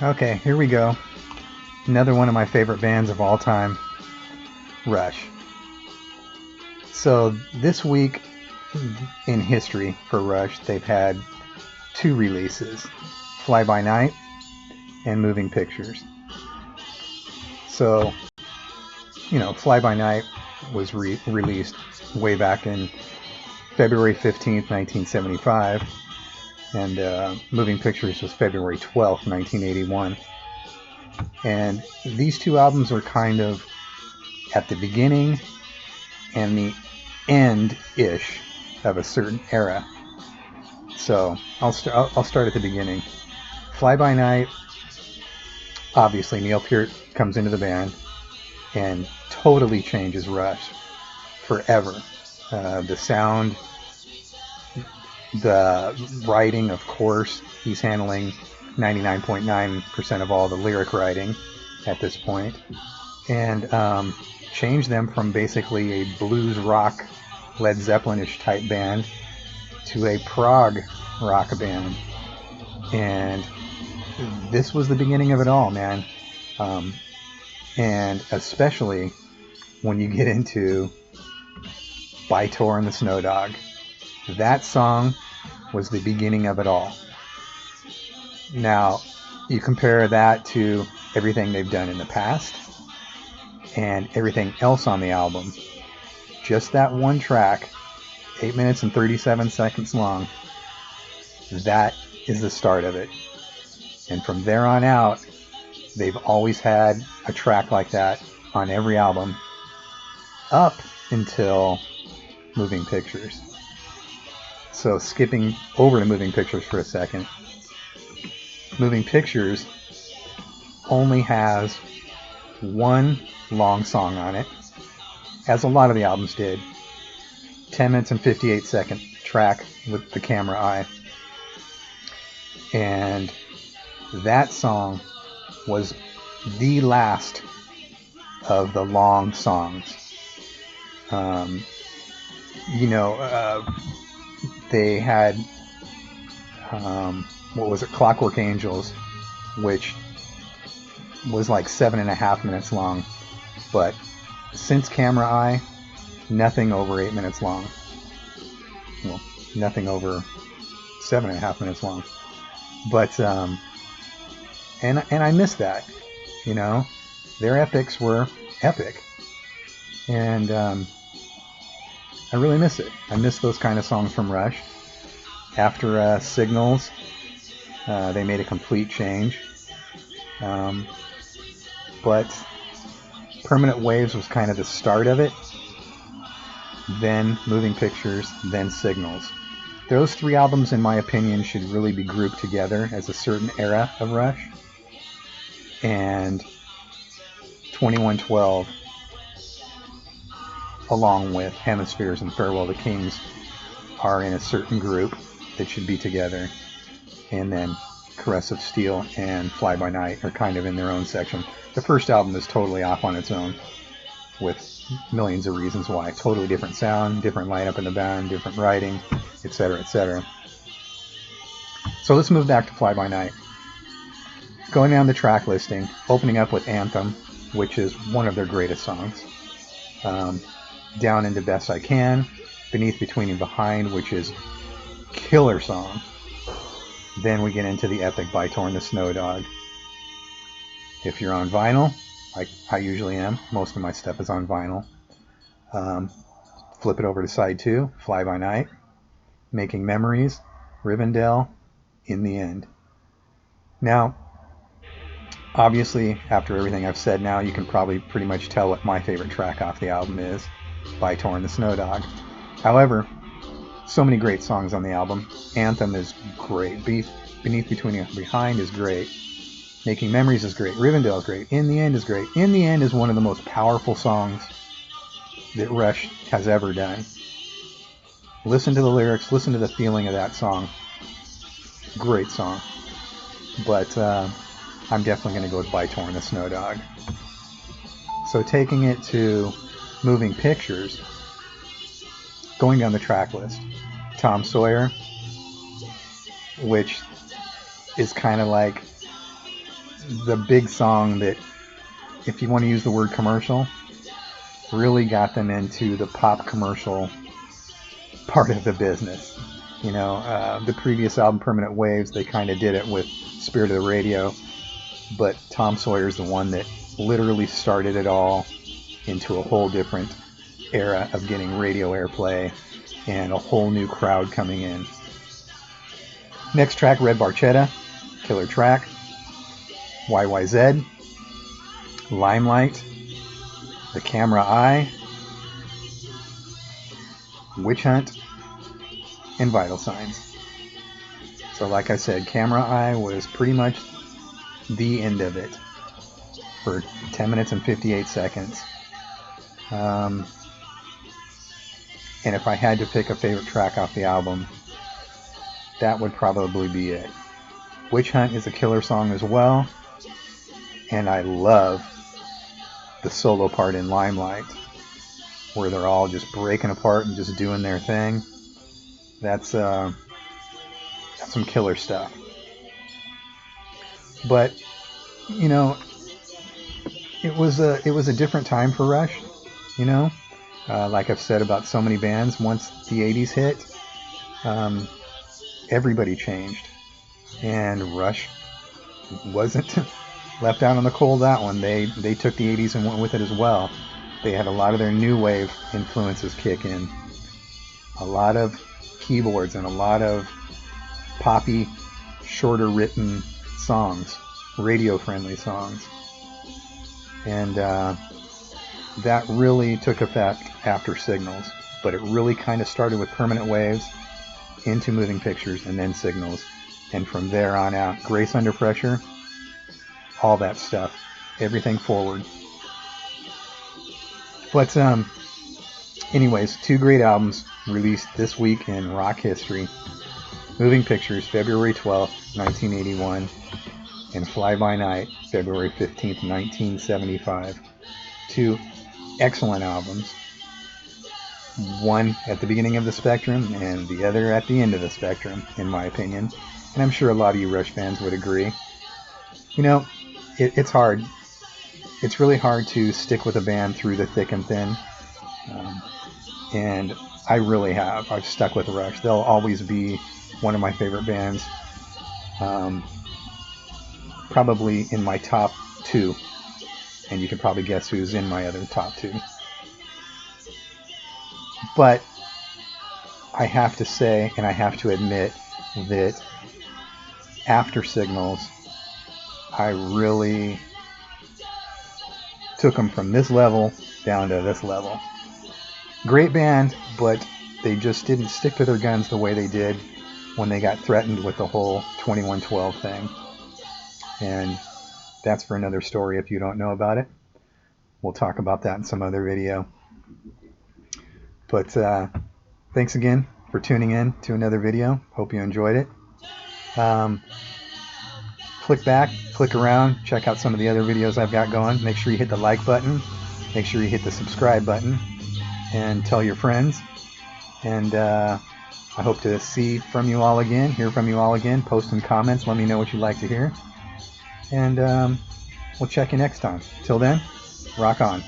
Okay, here we go. Another one of my favorite bands of all time, Rush. So this week in history for Rush, they've had two releases, Fly By Night and Moving Pictures. So, Fly By Night was released way back in February 15th, 1975, and Moving Pictures was February 12th, 1981. And these two albums are kind of at the beginning and the end-ish of a certain era. So I'll start at the beginning. Fly By Night, obviously Neil Peart comes into the band and totally changes Rush forever. The sound, the writing, of course, he's handling 99.9% of all the lyric writing at this point, and changed them from basically a blues rock, Led Zeppelin-ish type band to a prog rock band. And this was the beginning of it all, man. And especially when you get into By Tor and the Snow Dog. That song was the beginning of it all. Now, you compare that to everything they've done in the past and everything else on the album. Just that one track, 8 minutes and 37 seconds long, that is the start of it. And from there on out, they've always had a track like that on every album up until Moving Pictures. So skipping over to Moving Pictures for a second. Moving Pictures only has one long song on it, as a lot of the albums did. 10 minutes and 58 second track with The Camera Eye. And that song was the last of the long songs. They had, Clockwork Angels, which was like 7.5 minutes long. But since Camera Eye, nothing over 8 minutes long. Well, nothing over 7.5 minutes long. But, and I miss that, Their epics were epic. And I really miss it. I miss those kind of songs from Rush. After Signals, they made a complete change. But Permanent Waves was kind of the start of it. Then Moving Pictures, then Signals. Those three albums, in my opinion, should really be grouped together as a certain era of Rush. And 2112, along with Hemispheres and Farewell to Kings, are in a certain group that should be together. And then Caress of Steel and Fly By Night are kind of in their own section. The first album is totally off on its own, with millions of reasons why. Totally different sound, different lineup in the band, different writing, etc., etc. So let's move back to Fly By Night. Going down the track listing, opening up with Anthem, which is one of their greatest songs. Down into Best I Can, Beneath, Between, and Behind, which is killer song. Then we get into the epic By Tor and the Snow Dog. If you're on vinyl, like I usually am, most of my stuff is on vinyl. Flip it over to side 2, Fly By Night, Making Memories, Rivendell, In the End. Now, obviously, after everything I've said now, you can probably pretty much tell what my favorite track off the album is, By Tor and the Snow Dog. However, so many great songs on the album. Anthem is great. Beneath, Between, and Behind is great. Making Memories is great. Rivendell is great. In the End is great. In the End is one of the most powerful songs that Rush has ever done. Listen to the lyrics. Listen to the feeling of that song. Great song. But I'm definitely going to go with By Tor and the Snow Dog. So taking it to Moving Pictures, going down the track list, Tom Sawyer, which is kind of like the big song that, if you want to use the word commercial, really got them into the pop commercial part of the business. You know, the previous album, Permanent Waves, they kind of did it with Spirit of the Radio, but Tom Sawyer's the one that literally started it all into a whole different era of getting radio airplay and a whole new crowd coming in. Next track, Red Barchetta, killer track. YYZ, Limelight, The Camera Eye, Witch Hunt, and Vital Signs. So like I said, Camera Eye was pretty much the end of it for 10 minutes and 58 seconds. And if I had to pick a favorite track off the album, that would probably be it. Witch Hunt is a killer song as well, and I love the solo part in Limelight, where they're all just breaking apart and just doing their thing. That's some killer stuff. But you know, it was a different time for Rush. You know, like I've said about so many bands, once the 80s hit, everybody changed, and Rush wasn't left out on the cold. That one, they took the 80s and went with it as well. They had a lot of their new wave influences kick in, a lot of keyboards and a lot of poppy, shorter written songs, radio friendly songs, and that really took effect after Signals. But it really kind of started with Permanent Waves, into Moving Pictures, and then Signals, and from there on out, Grace Under Pressure, all that stuff, everything forward. But anyways, two great albums released this week in rock history. Moving Pictures, February 12th, 1981, and Fly By Night, February 15th, 1975. Two excellent albums. One at the beginning of the spectrum and the other at the end of the spectrum, in my opinion. And I'm sure a lot of you Rush fans would agree. You know, it's hard. It's really hard to stick with a band through the thick and thin. And I really have. I've stuck with Rush. They'll always be one of my favorite bands. Probably in my top two. And you can probably guess who's in my other top two. But I have to say, and I have to admit, that after Signals, I really took them from this level down to this level. Great band, but they just didn't stick to their guns the way they did when they got threatened with the whole 2112 thing. And that's for another story if you don't know about it. We'll talk about that in some other video. But thanks again for tuning in to another video. Hope you enjoyed it. Click back, click around, check out some of the other videos I've got going. Make sure you hit the like button. Make sure you hit the subscribe button. And tell your friends. And I hope to see from you all again, hear from you all again. Post in comments. Let me know what you'd like to hear. And we'll check you next time. Till then, rock on.